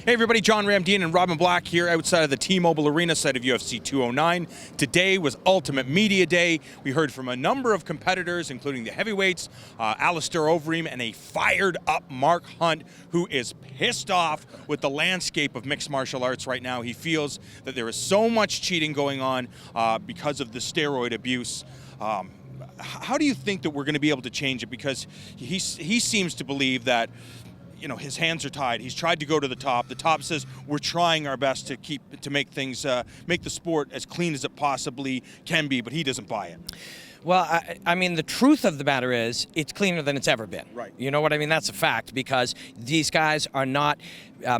Hey everybody, John Ramdeen and Robin Black here outside of the T-Mobile Arena site of UFC 209. Today was Ultimate Media Day. We heard from a number of competitors, including the heavyweights, Alistair Overeem, and a fired-up Mark Hunt, who is pissed off with the landscape of mixed martial arts right now. He feels that there is so much cheating going on because of the steroid abuse. How do you think that we're going to be able to change it? Because he seems to believe that, you know, his hands are tied. He's tried to go to the top. The top says we're trying our best to make things, make the sport as clean as it possibly can be, but he doesn't buy it. Well, I mean, the truth of the matter is it's cleaner than it's ever been. Right. You know what I mean? That's a fact, because these guys are not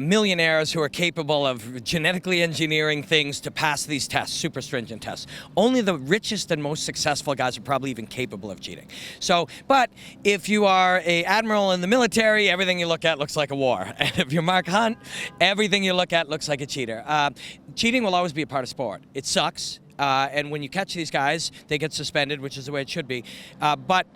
millionaires who are capable of genetically engineering things to pass these tests, super stringent tests. Only the richest and most successful guys are probably even capable of cheating. So, but if you are an admiral in the military, everything you look at looks like a war. And if you're Mark Hunt, everything you look at looks like a cheater. Cheating will always be a part of sport. It sucks. And when you catch these guys, they get suspended, which is the way it should be. But,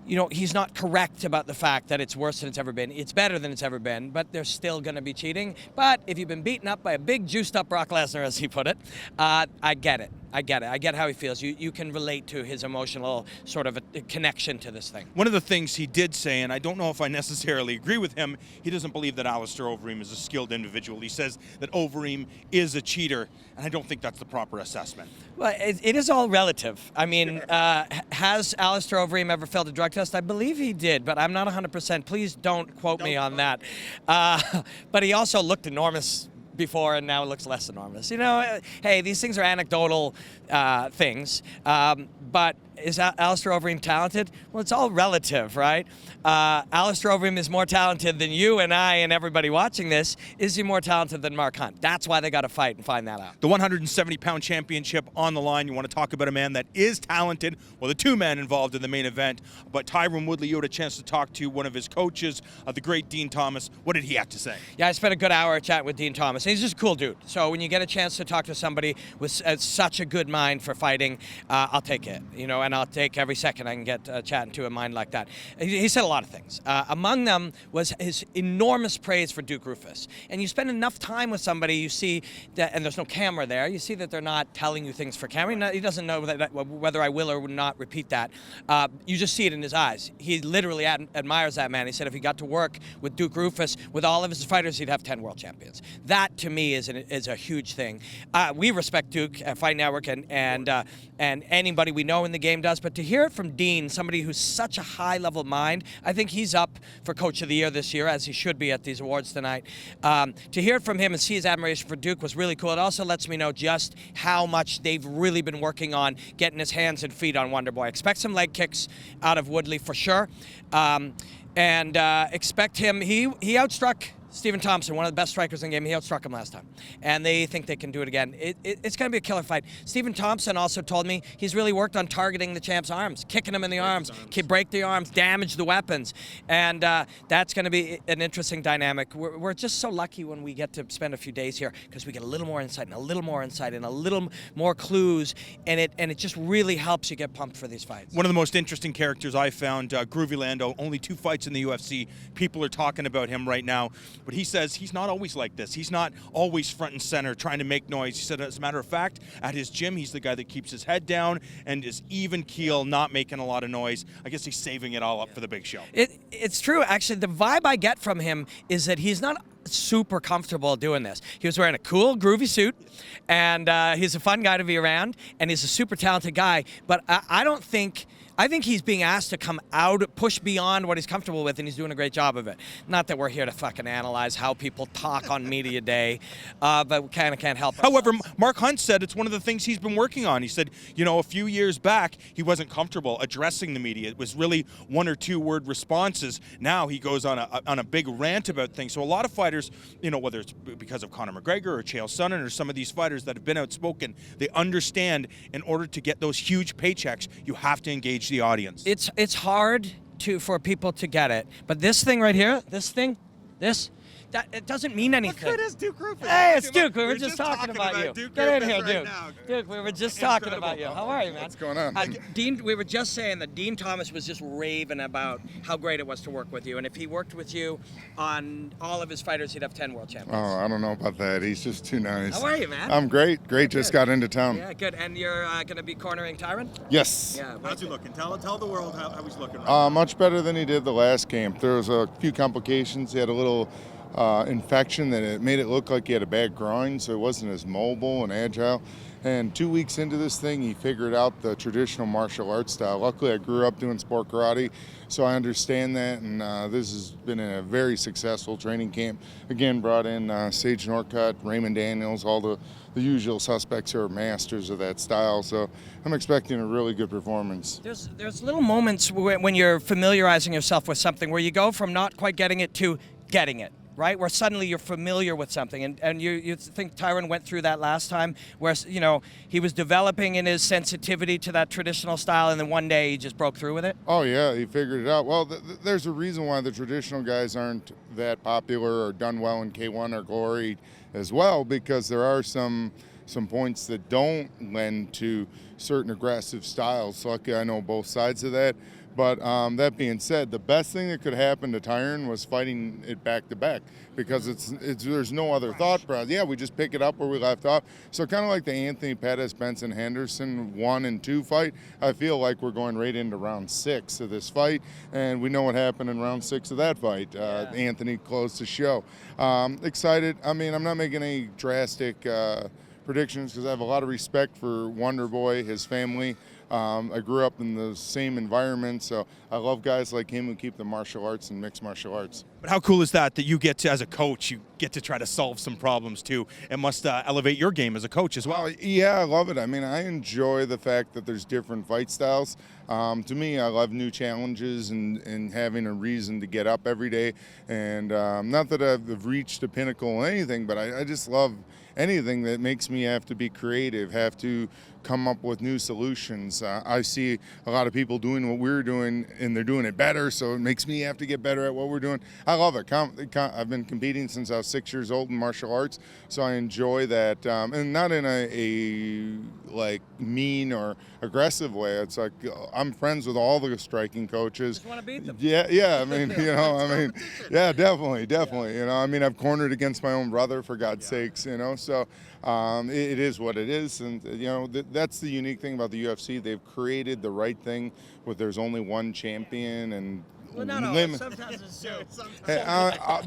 you know, he's not correct about the fact that it's worse than it's ever been. It's better than it's ever been, but there's still going to be cheating. But if you've been beaten up by a big, juiced-up Brock Lesnar, as he put it, I get it. I get it. I get how he feels. You can relate to his emotional sort of a connection to this thing. One of the things he did say, and I don't know if I necessarily agree with him, he doesn't believe that Alistair Overeem is a skilled individual. He says that Overeem is a cheater, and I don't think that's the proper assessment. Well, it is all relative. I mean, has Alistair Overeem ever failed a drug test? I believe he did, but I'm not 100%. Please don't quote me on that. But he also looked enormous before, and now it looks less enormous. You know, hey, these things are anecdotal things, but is Alistair Overeem talented? Well, it's all relative, right? Alistair Overeem is more talented than you and I and everybody watching this. Is he more talented than Mark Hunt? That's why they got to fight and find that out. The 170-pound championship on the line. You want to talk about a man that is talented. Well, the two men involved in the main event, but Tyron Woodley, you had a chance to talk to one of his coaches, the great Dean Thomas. What did he have to say? Yeah, I spent a good hour chatting with Dean Thomas. He's just a cool dude. So when you get a chance to talk to somebody with such a good mind for fighting, I'll take it. You know, and I'll take every second I can get chatting to a mind like that. He said a lot of things. Among them was his enormous praise for Duke Roufus. And you spend enough time with somebody, you see that, and there's no camera there, you see that they're not telling you things for camera. He doesn't know whether I will or will not repeat that. You just see it in his eyes. He literally admires that man. He said if he got to work with Duke Roufus, with all of his fighters, he'd have 10 world champions. That, to me, is a huge thing. We respect Duke at Fight Network, and anybody we know in the game does, but to hear it from Dean, somebody who's such a high-level mind, I think he's up for Coach of the Year this year, as he should be at these awards tonight. To hear it from him and see his admiration for Duke was really cool. It also lets me know just how much they've really been working on getting his hands and feet on Wonderboy. Expect some leg kicks out of Woodley for sure, and expect him. He outstruck Stephen Thompson, one of the best strikers in the game. He outstruck him last time. And they think they can do it again. It's going to be a killer fight. Stephen Thompson also told me he's really worked on targeting the champ's arms, kicking him in the arms, break the arms, damage the weapons. And that's going to be an interesting dynamic. We're just so lucky when we get to spend a few days here, because we get a little more insight and a little more insight and a little more clues. And it just really helps you get pumped for these fights. One of the most interesting characters I found, Groovy Lando, only 2 fights in the UFC. People are talking about him right now. But he says he's not always like this. He's not always front and center trying to make noise. He said, as a matter of fact, at his gym, he's the guy that keeps his head down and is even keel, not making a lot of noise. I guess he's saving it all up for the big show. It's true. Actually, the vibe I get from him is that he's not super comfortable doing this. He was wearing a cool, groovy suit, and he's a fun guy to be around, and he's a super talented guy. But I think he's being asked to come out, push beyond what he's comfortable with, and he's doing a great job of it. Not that we're here to fucking analyze how people talk on media day, but we kind of can't help it. However, Mark Hunt said it's one of the things he's been working on. He said, you know, a few years back, he wasn't comfortable addressing the media. It was really 1 or 2 word responses. Now he goes on a big rant about things. So a lot of fighters, you know, whether it's because of Conor McGregor or Chael Sonnen or some of these fighters that have been outspoken, they understand in order to get those huge paychecks, you have to engage the audience. It's hard for people to get it, but this thing right here, this that it doesn't mean anything. Look who it is, Duke Roufus. Hey, it's Duke. We were We're just talking about you. Duke Get in Roufus here, right Duke. now. Duke, we were just talking about you. How are you, man? What's going on? Dean, we were just saying that Dean Thomas was just raving about how great it was to work with you, and if he worked with you on all of his fighters, he'd have 10 world champions. Oh, I don't know about that. He's just too nice. How are you, man? I'm great. Great. Just got into town. Yeah, good. And you're going to be cornering Tyron? Yes. Yeah. How's he looking? Tell the world how he's looking right Much better than he did the last camp. There was a few complications. He had a little infection that it made it look like he had a bad groin, so he wasn't as mobile and agile. And 2 weeks into this thing, he figured out the traditional martial arts style. Luckily, I grew up doing sport karate, so I understand that. And this has been a very successful training camp. Again, brought in Sage Norcutt, Raymond Daniels, all the usual suspects who are masters of that style. So I'm expecting a really good performance. There's little moments when you're familiarizing yourself with something where you go from not quite getting it to getting it. Right, where suddenly you're familiar with something, and you think Tyron went through that last time, where he was developing in his sensitivity to that traditional style, and then one day he just broke through with it. Oh yeah, he figured it out. Well, there's a reason why the traditional guys aren't that popular or done well in K1 or Glory as well, because there are some points that don't lend to certain aggressive styles. So luckily I know both sides of that. But that being said, the best thing that could happen to Tyron was fighting it back to back, because there's no other thought process. Yeah, we just pick it up where we left off. So kind of like the Anthony Pettis, Benson Henderson 1 and 2 fight, I feel like we're going right into round 6 of this fight, and we know what happened in round 6 of that fight. Anthony closed the show. Excited. I mean, I'm not making any drastic predictions because I have a lot of respect for Wonder Boy, his family. I grew up in the same environment, so I love guys like him who keep the martial arts and mixed martial arts. But how cool is that you get to, as a coach, you get to try to solve some problems too? It must elevate your game as a coach as well. Yeah, I love it. I mean, I enjoy the fact that there's different fight styles. To me, I love new challenges and having a reason to get up every day. And not that I've reached a pinnacle or anything, but I just love anything that makes me have to be creative, have to come up with new solutions. I see a lot of people doing what we're doing, and they're doing it better, so it makes me have to get better at what we're doing. I love it. I've been competing since I was 6 years old in martial arts, so I enjoy that, and not in a like mean or aggressive way. It's like I'm friends with all the striking coaches. Just want to beat them. Yeah. I mean, yeah, definitely. I mean, I've cornered against my own brother, for God's sakes. So it is what it is, and that's the unique thing about the UFC. They've created the right thing, where there's only one champion and. Well, not always. Sometimes it's two.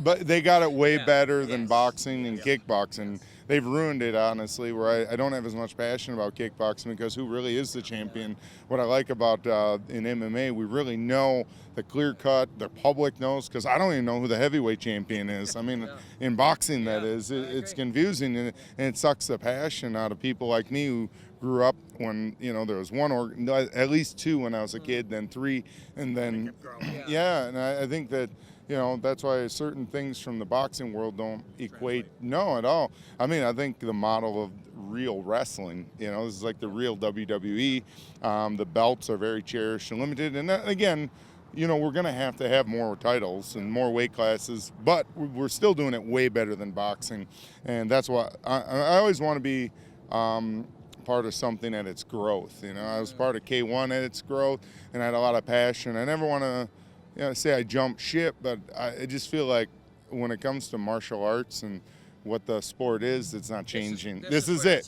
But they got it way better than boxing and kickboxing. They've ruined it, honestly, where I don't have as much passion about kickboxing, because who really is the champion? What I like about in MMA, we really know the clear cut, the public knows, because I don't even know who the heavyweight champion is. I mean, in boxing, that is. It's confusing, and it sucks the passion out of people like me who grew up when there was one or at least two when I was a kid, then 3, and then and I think that that's why certain things from the boxing world don't equate at all. I mean, I think the model of real wrestling, this is like the real WWE. The belts are very cherished and limited, and again, we're going to have more titles and more weight classes, but we're still doing it way better than boxing, and that's why I always want to be part of something at its growth. I was part of K1 at its growth, and I had a lot of passion. I never want to say I jumped ship, but I just feel like when it comes to martial arts and what the sport is, it's not changing. This is it.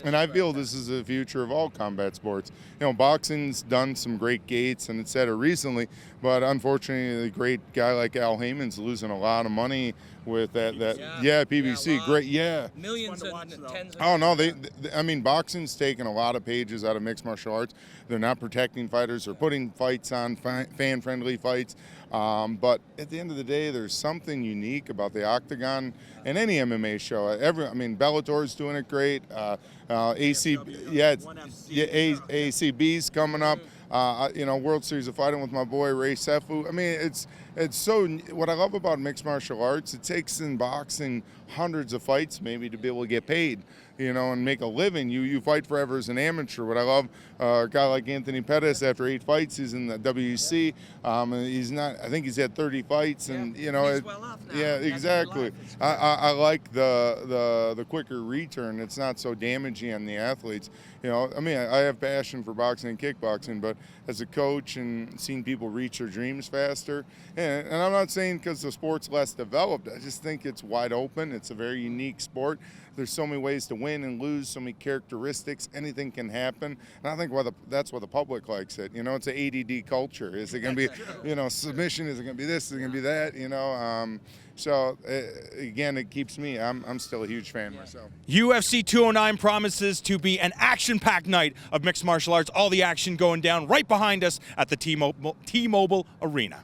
And I feel this is the future of all combat sports. Boxing's done some great gates and et cetera recently, but unfortunately, a great guy like Al Heyman's losing a lot of money with that. PBC, great, millions and tens of. Oh no, I mean, boxing's taken a lot of pages out of mixed martial arts. They're not protecting fighters. They're putting fights on, fan-friendly fights. But at the end of the day, there's something unique about the octagon and any MMA show. Bellator's doing it great. ACB's coming up. World Series of Fighting with my boy Ray Sefu. I mean, it's so. What I love about mixed martial arts, it takes in boxing hundreds of fights maybe to be able to get paid. and make a living. You fight forever as an amateur. What I love, a guy like Anthony Pettis, after 8 fights, he's in the WEC. He's not. I think he's had 30 fights, and he's well off now. Yeah, exactly. I like the quicker return. It's not so damaging on the athletes. I have passion for boxing and kickboxing, but as a coach and seeing people reach their dreams faster, and I'm not saying because the sport's less developed. I just think it's wide open. It's a very unique sport. There's so many ways to win and lose, so many characteristics. Anything can happen, and I think that's why the public likes it. It's an ADD culture. Is it going to be, submission? Is it going to be this? Is it going to be that? So again, it keeps me. I'm still a huge fan myself. UFC 209 promises to be an action-packed night of mixed martial arts. All the action going down right behind us at the T-Mobile Arena.